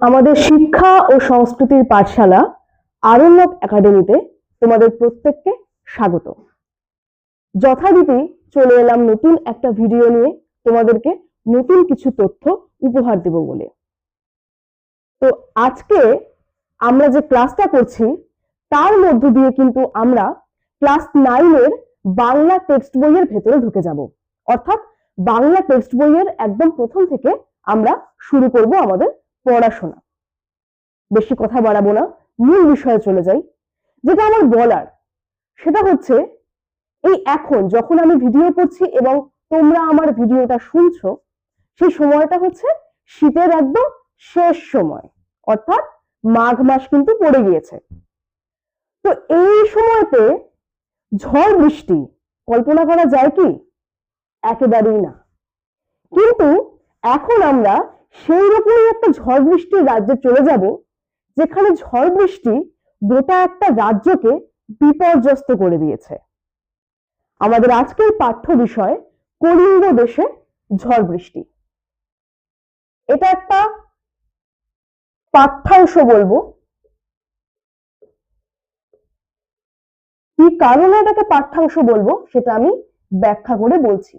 আমাদের শিক্ষা ও সংস্কৃতির পাঠশালা আরণ্যক একাডেমিতে তোমাদের প্রত্যেককে স্বাগত। যথারীতি চলে এলাম নতুন একটা ভিডিও নিয়ে তোমাদেরকে নতুন কিছু তথ্য উপহার দেব বলে। তো আজকে আমরা যে ক্লাসটা করছি তার মধ্য দিয়ে কিন্তু আমরা ক্লাস 9 এর বাংলা টেক্সট বইয়ের ভেতরে ঢুকে যাব। অর্থাৎ বাংলা টেক্সট বইয়ের একদম প্রথম থেকে আমরা শুরু করব আমাদের পড়াশোনা। বেশি কথা বাড়াবো না, মূল বিষয়ে চলে যাই। যেটা আমার বলার সেটা হচ্ছে, এই এখন যখন আমি ভিডিও করছি এবং তোমরা আমার ভিডিওটা শুনছো, সেই সময়টা হচ্ছে শীতের একদম শেষ সময়, অর্থাৎ মাঘ মাস কিন্তু পড়ে গিয়েছে। তো এই সময়তে ঝড় বৃষ্টি কল্পনা করা যায় কি? একেবারেই না। কিন্তু এখন আমরা সেই রকমই একটা ঝড় বৃষ্টির রাজ্যে চলে যাব, যেখানে ঝড় বৃষ্টি গোটা একটা রাজ্যকে বিপর্যস্ত করে দিয়েছে। আমাদের আজকের পাঠ্য বিষয় কলিঙ্গ দেশে ঝড় বৃষ্টি। এটা একটা পাঠ্যাংশ বলবো। কি কারণে এটাকে পাঠ্যাংশ বলবো সেটা আমি ব্যাখ্যা করে বলছি।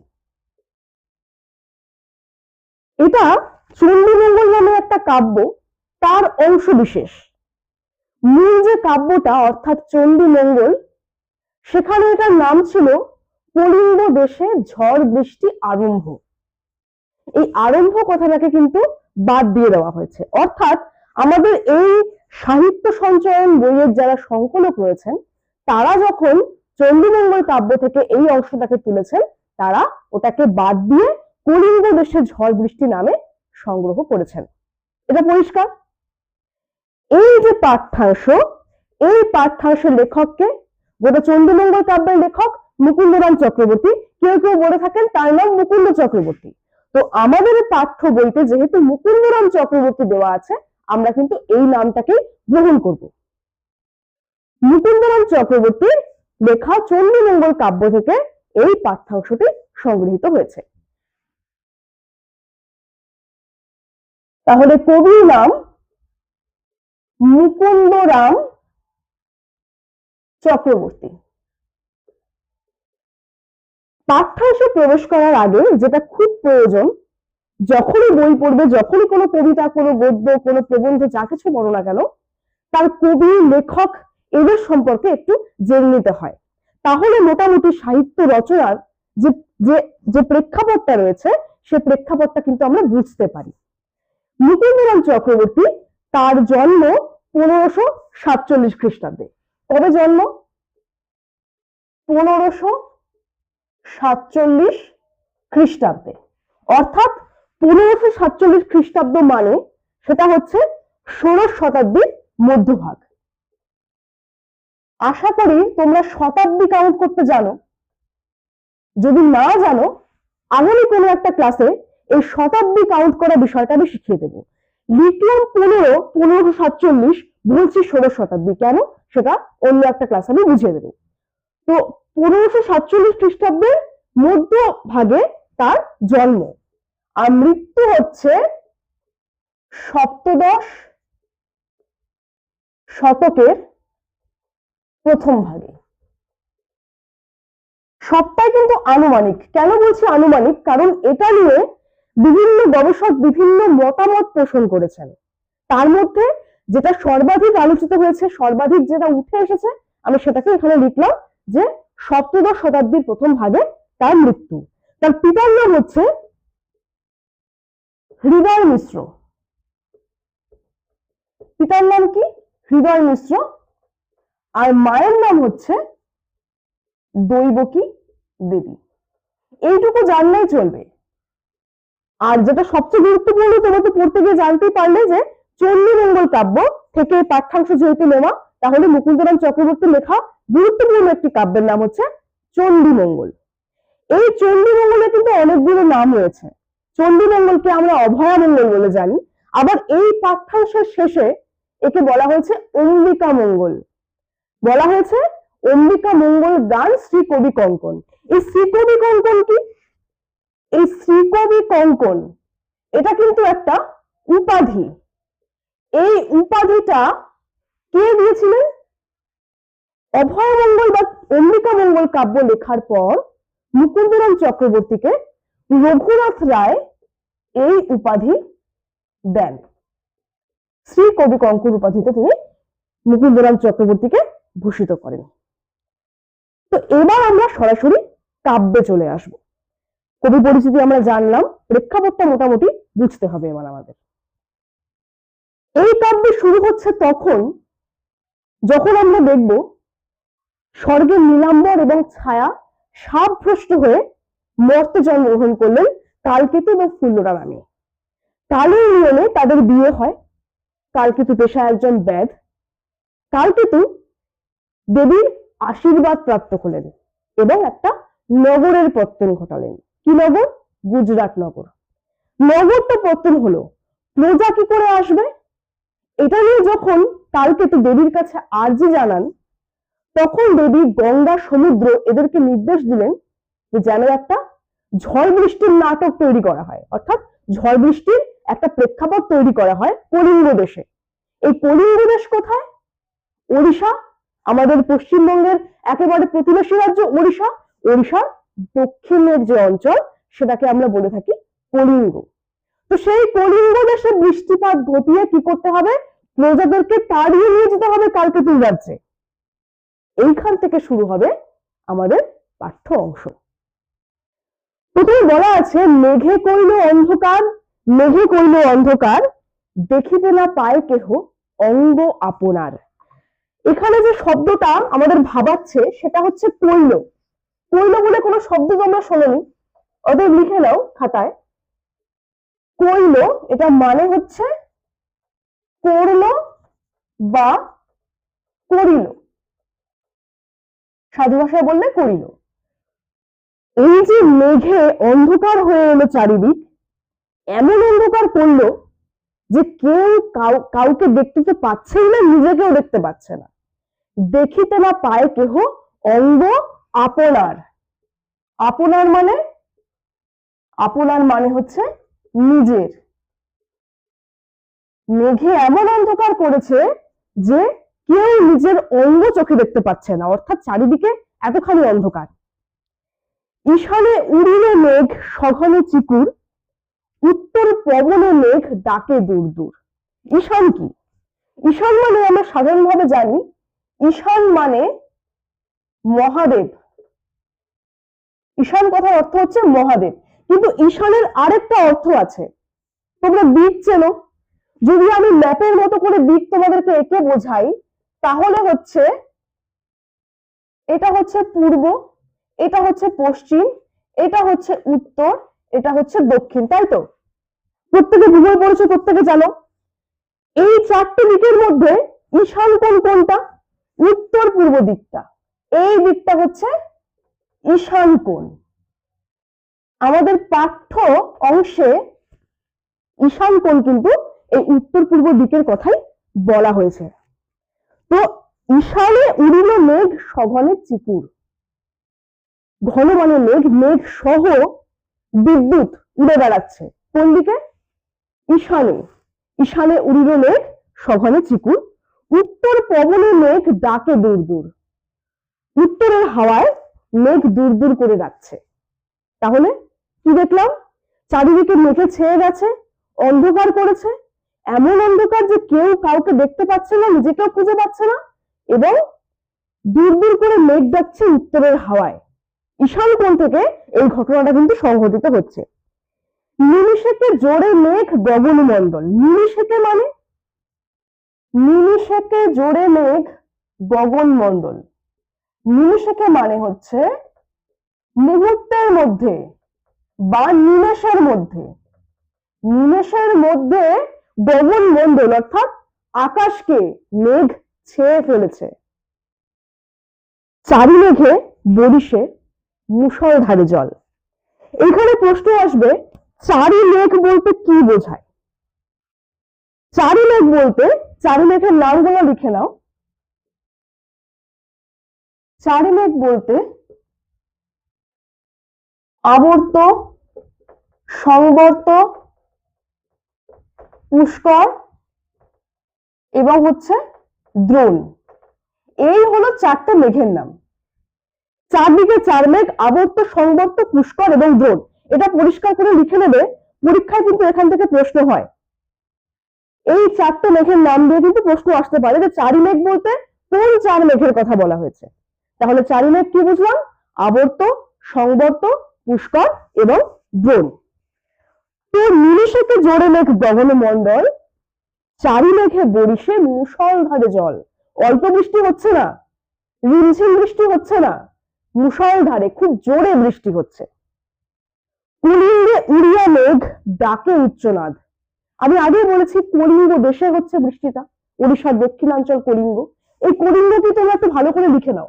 এটা চণ্ডীমঙ্গল নামে একটা কাব্য, তার অংশ বিশেষ। মূল যে কাব্যটা অর্থাৎ চণ্ডীমঙ্গল, সেখানে এটার নাম ছিল কলিঙ্গ দেশে ঝড় বৃষ্টি আরম্ভ। এই আরম্ভ কথাটাকে কিন্তু বাদ দিয়ে দেওয়া হয়েছে। অর্থাৎ আমাদের এই সাহিত্য সঞ্চয়ন বইয়ের যারা সংকলক রয়েছেন, তারা যখন চণ্ডীমঙ্গল কাব্য থেকে এই অংশটাকে তুলেছেন, তারা ওটাকে বাদ দিয়ে কলিঙ্গ দেশে ঝড় বৃষ্টি নামে সংগ্রহ করেছেন। এটা পরিষ্কার। এই যে পাঠ্যাংশ, এই পাঠ্যাংশের লেখককে, গোটা চণ্ডীমঙ্গল কাব্যের লেখক মুকুন্দরাম চক্রবর্তী। কেউ কেউ বলে থাকেন তার নাম মুকুন্দ চক্রবর্তী। তো আমাদের পাঠ্য বইতে যেহেতু মুকুন্দরাম চক্রবর্তী দেওয়া আছে, আমরা কিন্তু এই নামটাকে গ্রহণ করব। মুকুন্দরাম চক্রবর্তীর লেখা চণ্ডীমঙ্গল কাব্য থেকে এই পাঠ্যাংশটি সংগৃহীত হয়েছে। তাহলে কবির নাম মুকুন্দরাম চক্রবর্তী। পাঠ্যাংশে প্রবেশ করার আগে যেটা খুব প্রয়োজন, যখনই বই পড়বে, যখনই কোনো কবিতা, কোনো গদ্য, কোনো প্রবন্ধ, যা কিছু বলো না কেন, তার কবি, লেখক এদের সম্পর্কে একটু জেনে নিতে হয়। তাহলে মোটামুটি সাহিত্য রচনার যে যে যে প্রেক্ষাপটটা রয়েছে, সে প্রেক্ষাপটটা কিন্তু আমরা বুঝতে পারি। মুকুন্দরাম চক্রবর্তী, তার জন্ম 1547 খ্রিস্টাব্দে। কবে জন্ম? 1547 খ্রিস্টাব্দে। অর্থাৎ 1547 খ্রিস্টাব্দ মানে সেটা হচ্ছে 16 শতাব্দীর মধ্যভাগ। আশা করি তোমরা শতাব্দী কাউন্ট করতে জানো। যদি না জানো, আগামী কোনো একটা ক্লাসে এই শতাব্দী কাউন্ট করা বিষয়টা আমি শিখিয়ে দেবো। লিখলাম 1547, বলছি 16 শতাব্দী, কেন সেটা অন্য একটা ক্লাস আমি বুঝিয়ে দেবো। তো 1547 খ্রিস্টাব্দের মধ্যভাগে তার জন্ম, আর মৃত্যু হচ্ছে সপ্তদশ শতকের প্রথম ভাগে। সবটাই কিন্তু আনুমানিক। কেন বলছি আনুমানিক? কারণ এটা নিয়ে বিভিন্ন গবেষক বিভিন্ন মতামত পোষণ করেছেন। তার মধ্যে যেটা সর্বাধিক আলোচিত হয়েছে, সর্বাধিক যেটা উঠে এসেছে, আমি সেটাকে এখানে লিখলাম যে সপ্তদশ শতাব্দীর প্রথম ভাগে তার মৃত্যু। তার পিতার নাম হচ্ছে হৃদয় মিশ্র। পিতার নাম কি? হৃদয় মিশ্র। আর মায়ের নাম হচ্ছে দৈবকী দেবী। এইটুকু জানলেই চলবে। আর যেটা সবচেয়ে গুরুত্বপূর্ণ, তোমাকে পড়তে গিয়ে জানতেই পারলে যে চণ্ডীমঙ্গল কাব্য থেকে পাঠ্যাংশ যেহেতু নেওয়া, তাহলে মুকুন্দরাম চক্রবর্তীর লেখা গুরুত্বপূর্ণ একটি কাব্যের নাম হচ্ছে চণ্ডীমঙ্গল। এই চণ্ডীমঙ্গলে কিন্তু অনেকগুলো নাম রয়েছে। চণ্ডীমঙ্গলকে আমরা অভয়ামঙ্গল বলে জানি। আবার এই পাঠ্যাংশের শেষে একে বলা হয়েছে অম্বিকা মঙ্গল। বলা হয়েছে অম্বিকা মঙ্গল গান শ্রী কবি কঙ্কন। এই শ্রী কবি কঙ্কন কি? এই শ্রী কবি কঙ্কন এটা কিন্তু একটা উপাধি। এই উপাধিটা কে দিয়েছিলেন? অভয়মঙ্গল বা অম্বিকা মঙ্গল কাব্য লেখার পর মুকুন্দরাম চক্রবর্তীকে রঘুনাথ রায় এই উপাধি দেন। শ্রী কবি কঙ্কর উপাধিতে তিনি মুকুন্দরাম চক্রবর্তীকে ভূষিত করেন। তো এবার আমরা সরাসরি কাব্যে চলে আসব। কবি পরিচিতি আমরা জানলাম, প্রেক্ষাপটটা মোটামুটি বুঝতে হবে এবার আমাদের। এই কাব্য শুরু হচ্ছে তখন যখন আমরা দেখব স্বর্গের নীলাম্বর এবং ছায়া সাবভ্রষ্ট হয়ে মর্তে জন্মগ্রহণ করলেন কালকেতু এবং ফুল্লরা নামে। কালের নিয়মে তাদের বিয়ে হয়। কালকেতু পেশায় একজন ব্যাধ। কালকেতু দেবীর আশীর্বাদ প্রাপ্ত হলেন এবং একটা নগরের পত্তন ঘটালেন। কি নগর? গুজরাট নগর। নগরটা পত্তন হলো, প্রজা কি করে আসবে? এটা নিয়ে যখন কালকেতু দেবীর কাছে আর্জি জানান, তখন দেবী গঙ্গা সমুদ্র এদেরকে নির্দেশ দিলেন যে যেন একটা ঝড় বৃষ্টির নাটক তৈরি করা হয়, অর্থাৎ ঝড় বৃষ্টির একটা প্রেক্ষাপট তৈরি করা হয় কলিঙ্গ দেশে। এই কলিঙ্গ দেশ কোথায়? ওড়িশা, আমাদের পশ্চিমবঙ্গের একেবারে প্রতিবেশী রাজ্য ওড়িশা। ওড়িশার দক্ষিণের যে অঞ্চল সেটাকে আমরা বলে থাকি কলিঙ্গ। তো সেই কলিঙ্গ দেশে বৃষ্টিপাত ঘটিয়ে কি করতে হবে? প্রজাদেরকে তাড়িয়ে নিয়ে যেতে হবে কালকেতুর রাজ্যে। এইখান থেকে শুরু হবে আমাদের পাঠ্য অংশ। প্রথমে বলা আছে, মেঘে কইল অন্ধকার, মেঘে কইল অন্ধকার, দেখিতে না পায় কেহ অঙ্গ আপনার। এখানে যে শব্দটা আমাদের ভাবাচ্ছে সেটা হচ্ছে কইল। কইল বলে কোনো শব্দ তোমরা শোনোনি, ওদের লিখে নাও খাতায়। কইল এটা মানে হচ্ছে করল বা করিল, সাধু ভাষায় বললে করিল। এই যে মেঘে অন্ধকার হয়ে এলো চারিদিক, এমন অন্ধকার করলো যে কেউ কাউকে দেখতে তো পাচ্ছেই না, নিজেকেও দেখতে পাচ্ছে না। দেখিতে না পায় কেহ অঙ্গ আপনার। আপনার মানে? আপনার মানে হচ্ছে নিজের। মেঘে এমন অন্ধকার করেছে যে কেউ নিজের অঙ্গ চোখে দেখতে পাচ্ছে না, অর্থাৎ চারিদিকে এতখানি অন্ধকার। ঈশানে উড়িল মেঘ সঘনে চিকুর, উত্তর পবনে মেঘ ডাকে দূর দূর। ঈশান কি? ঈশান মানে আমরা সাধারণভাবে জানি, ঈশান মানে মহাদেব। ঈশান কথার অর্থ হচ্ছে মহাদেব, কিন্তু ঈশানের আরেকটা অর্থ আছে। তোমরা দিক চেনো, যদি আমি ম্যাপের মতো করে দিক তোমাদেরকে এঁকে বোঝাই, তাহলে হচ্ছে এটা হচ্ছে পূর্ব, এটা হচ্ছে পশ্চিম, এটা হচ্ছে উত্তর, এটা হচ্ছে দক্ষিণ, তাই তো? প্রত্যেকে ভূগোল পড়েছো, প্রত্যেকে জানো। এই চারটে দিকের মধ্যে ঈশান কোণ কোনটা? উত্তর পূর্ব দিকটা। এই দিকটা হচ্ছে ঈশান কোণ। আমাদের পাঠ্য অংশে ঈশান কোণ কিন্তু এই উত্তর পূর্ব দিকের কথাই বলা হয়েছে। তো ঈশানে উড়িল মেঘ সঘনে চিকুর, ঘন মানে মেঘ, মেঘ সহ বিদ্যুৎ উড়ে বেড়াচ্ছে কোন দিকে? ঈশানে। ঈশানে উড়িল মেঘ সঘনে চিকুর, উত্তর পবনে মেঘ ডাকে দূর দূর। উত্তরের হাওয়ায় মেঘ দূর দূর করে ডাকছে। তাহলে কি দেখলাম? চারিদিকে মেঘে ছেয়ে গেছে, অন্ধকার করেছে, এমন অন্ধকার যে কেউ কাউকে দেখতে পাচ্ছে না, নিজেকেও খুঁজে পাচ্ছে না, এবং দূর দূর করে মেঘ ডাকছে উত্তরের হাওয়ায়। ঈশান কোণ থেকে এই ঘটনাটা কিন্তু সংঘটিত হচ্ছে। নিমিষেকে জোরে মেঘ গগন মণ্ডল। নিমিষেকে মানে? নিমিষেকে জোরে মেঘ গগন মণ্ডল। নিমিষেকে মানে হচ্ছে মুহূর্তের মধ্যে বা নিমেষের মধ্যে। নিমেষের মধ্যে গগন মণ্ডল অর্থাৎ আকাশকে মেঘ ছেয়ে ফেলেছে। চারি মেঘে বরিশে মুষলধারে জল। এখানে প্রশ্ন আসবে, চারি মেঘ বলতে কি বোঝায়? চারি মেঘ বলতে, চারি মেঘের নামগুলো লিখে নাও। চারি মেঘ বলতে আবর্ত, সংবর্ত, পুষ্কর এবং হচ্ছে দ্রোণ। এই হলো চারটে মেঘের নাম। চারদিকে চার মেঘ, আবর্ত, সংবর্ত, পুষ্কর এবং দ্রোণ। এটা পরিষ্কার করে লিখে নেবে, পরীক্ষায় কিন্তু এখান থেকে প্রশ্ন হয়। এই চারটে মেঘের নাম দিয়ে কিন্তু প্রশ্ন আসতে পারে যে চারি মেঘ বলতে কোন চার মেঘের কথা বলা হয়েছে। তাহলে চারি মেঘ কি বুঝলাম? আবর্ত, সংবর্ত, পুষ্কর এবং দ্রোণ। তো নিমিষেতে জোরে মেঘ গগন মন্ডল, চারি মেঘে বরিশে মুষলধারে জল। অল্প বৃষ্টি হচ্ছে না, রিমঝিম বৃষ্টি হচ্ছে না, মুষলধারে খুব জোরে বৃষ্টি হচ্ছে। কলিঙ্গে উড়িয়া মেঘ ডাকে উচ্চনাদ। আমি আগে বলেছি কলিঙ্গ দেশে হচ্ছে বৃষ্টিটা, ওড়িশার দক্ষিণাঞ্চল কলিঙ্গ। এই কলিঙ্গটি তোমরা একটু ভালো করে লিখে নাও,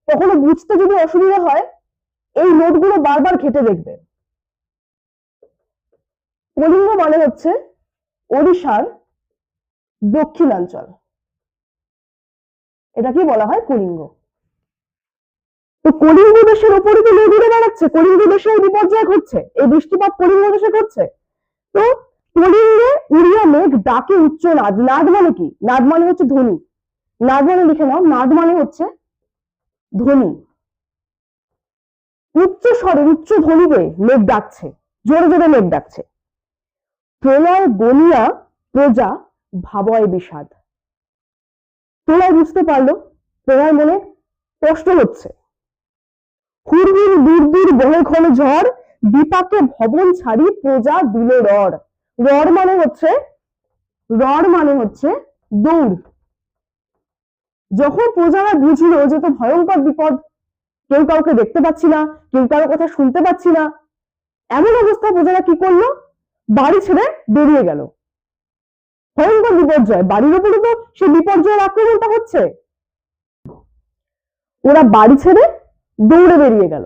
কখনো বুঝতে যদি অসুবিধা হয় এই নোটগুলো বারবার ঘেটে দেখবে। কলিঙ্গ মানে হচ্ছে ওড়িশার দক্ষিণাঞ্চল, এটা কি বলা হয়? কলিঙ্গ। তো কলিঙ্গ দেশের উপরে তো মেঘ উড়ে বেড়াচ্ছে, কলিঙ্গ দেশে বিপর্যয় ঘটছে, এই বৃষ্টিপাত কলিঙ্গ দেশে ঘটছে। তো কলিঙ্গে উড়িয়া মেঘ ডাকে উচ্চ নাদ। নাদ মানে কি? নাদ মানে হচ্ছে ধ্বনি। নাদ মানে লিখে নাও, নাদ মানে হচ্ছে ধ্বনি। উচ্চ স্বরে, উচ্চ ধ্বনিতে মেঘ ডাকছে, জোরে জোরে মেঘ ডাকছে। প্রলয় বনিয়া প্রজা ভাবয় বিষাদ। প্রলয় বুঝতে পারলো, প্রলয় মনে কষ্ট হচ্ছে। হুড়হুড় দূর দূর বহে ঘন ঝড়, বিপাকে ভবন ছাড়ি প্রজা দিল রড়। রড় মানে হচ্ছে, রড় মানে হচ্ছে দৌড়। যখন প্রজারা বুঝলো যে তো ভয়ঙ্কর বিপদ, কেউ কাউকে দেখতে পাচ্ছি না, কেউ কারো কথা শুনতে পাচ্ছি না, এমন অবস্থায় প্রজারা কি করলো? বাড়ি ছেড়ে বেরিয়ে গেল। ভয়ঙ্কর বিপর্যয়, বাড়ির উপরে তো সে বিপর্যয়ের আক্রমণটা হচ্ছে। ওরা বাড়ি ছেড়ে দৌড়ে বেরিয়ে গেল।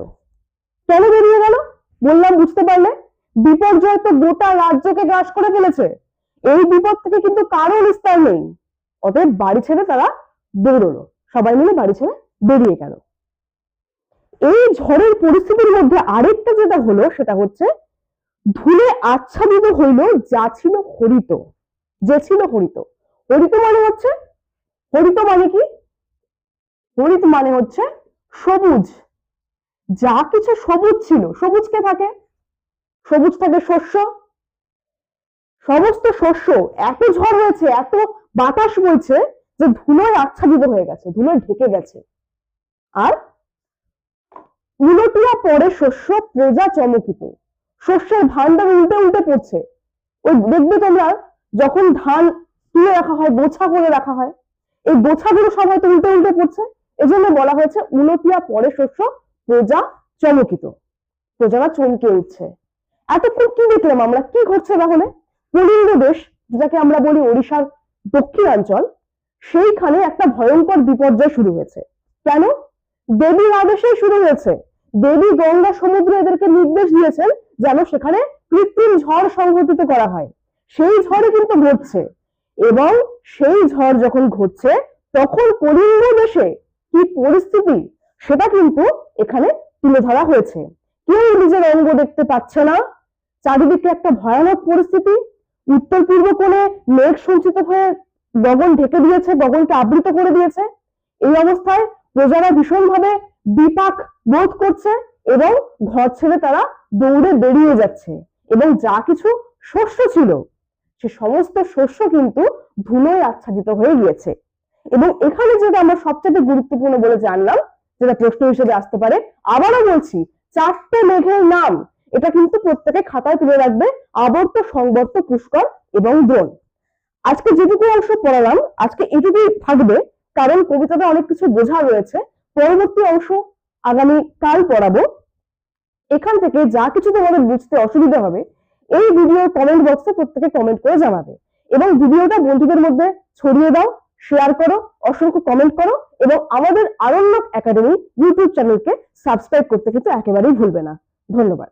কেন বেরিয়ে গেল? বললাম, বুঝতে পারলে? বিপর্যয় তো গোটা রাজ্যকে গ্রাস করে ফেলেছে, এই বিপদ থেকে কিন্তু কারো নিস্তার নেই। অতএব বাড়ি ছেড়ে তারা দৌড়লো, সবাই মিলে বাড়ি ছেড়ে বেরিয়ে গেল। এই ঝড়ের পরিস্থিতির মধ্যে আরেকটা যেটা হলো সেটা হচ্ছে ধুলে আচ্ছাদিত হইল যা ছিল হরিত। যে ছিল হরিত। হরিত মানে হচ্ছে, হরিত মানে কি? হরিত মানে হচ্ছে সবুজ। যা কিছু সবুজ ছিল, সবুজ কে থাকে? সবুজ থাকে শস্য। সমস্ত শস্য, এত ঝড় হয়েছে, এত বাতাস বইছে যে ধুলোয় আচ্ছাদিত হয়ে গেছে, ধুলোয় ঢেকে গেছে। আর উলটিয়া পরে শস্য প্রজা চমকিত। শস্যের ভান্ডার উল্টে উল্টে পড়ছে। ওই দেখবে তোমরা যখন ধান তুলে রাখা হয়, বোঝা করে রাখা হয়, এই বোঝাগুলো সব হয়তো উল্টে উল্টে পড়ছে। এজন্য বলা হয়েছে উলটিয়া পরে শস্য প্রজা চমকিত। প্রজারা চমকে উঠছে। এতক্ষণ কি দেখলাম আমরা? কি ঘটছে তাহলে? কলিঙ্গ দেশ, যেটাকে আমরা বলি ওড়িশার দক্ষিণাঞ্চল, সেইখানে একটা ভয়ঙ্কর বিপর্যয় শুরু হয়েছে। কেন? দেবীর আদেশে শুরু হয়েছে। দেবী গঙ্গা সমুদ্র এদেরকে নির্দেশ দিয়েছেন যেন সেখানে কৃত্রিম ঝড় সংঘটিত করা হয়। সেই ঝড়ে কিন্তু ঘটছে, এবং সেই ঝড় যখন ঘটছে তখন কলিঙ্গ দেশে কি পরিস্থিতি সেটা কিন্তু এখানে তুলে ধরা হয়েছে। কেউ নিজের অঙ্গ দেখতে পাচ্ছে না, চারিদিকে একটা ভয়ানক পরিস্থিতি। উত্তর পূর্ব কোণে মেঘ সঞ্চিত হয়ে গগন ঢেকে দিয়েছে, গগনকে আবৃত করে দিয়েছে। এই অবস্থায় প্রজারা ভীষণভাবে বিপাক বোধ করছে এবং ঘর ছেড়ে তারা দৌড়ে বেরিয়ে যাচ্ছে। এবং যা কিছু শস্য ছিল সে সমস্ত শস্য কিন্তু ধুলোয় আচ্ছাদিত হয়ে গিয়েছে। এবং এখানে যেটা আমরা সবচেয়ে গুরুত্বপূর্ণ বলে জানলাম, যেটা প্রশ্ন হিসেবে আসতে পারে, আবারও বলছি, চারটে মেঘের নাম, এটা কিন্তু প্রত্যেকে খাতায় তুলে রাখবে। আবর্ত, সংবর্ত, পুষ্কর এবং দ্রোণ। আজকে যেটুকু অংশ পড়ালাম আজকে এটুকুই থাকবে, কারণ কবিতাটা অনেক কিছু বোঝা রয়েছে। পরবর্তী অংশ আগামী কাল পড়াবো। এখান থেকে যা কিছু তোমাদের বুঝতে অসুবিধা হবে এই ভিডিওর কমেন্ট বক্সে প্রত্যেকে কমেন্ট করে জানাবে, এবং ভিডিওটা বন্ধুদের মধ্যে ছড়িয়ে দাও, শেয়ার করো, অসংখ্য কমেন্ট করো, এবং আমাদের আরণ্যক একাডেমি ইউটিউব চ্যানেলকে সাবস্ক্রাইব করতে কিন্তু একেবারেই ভুলবে না। ধন্যবাদ।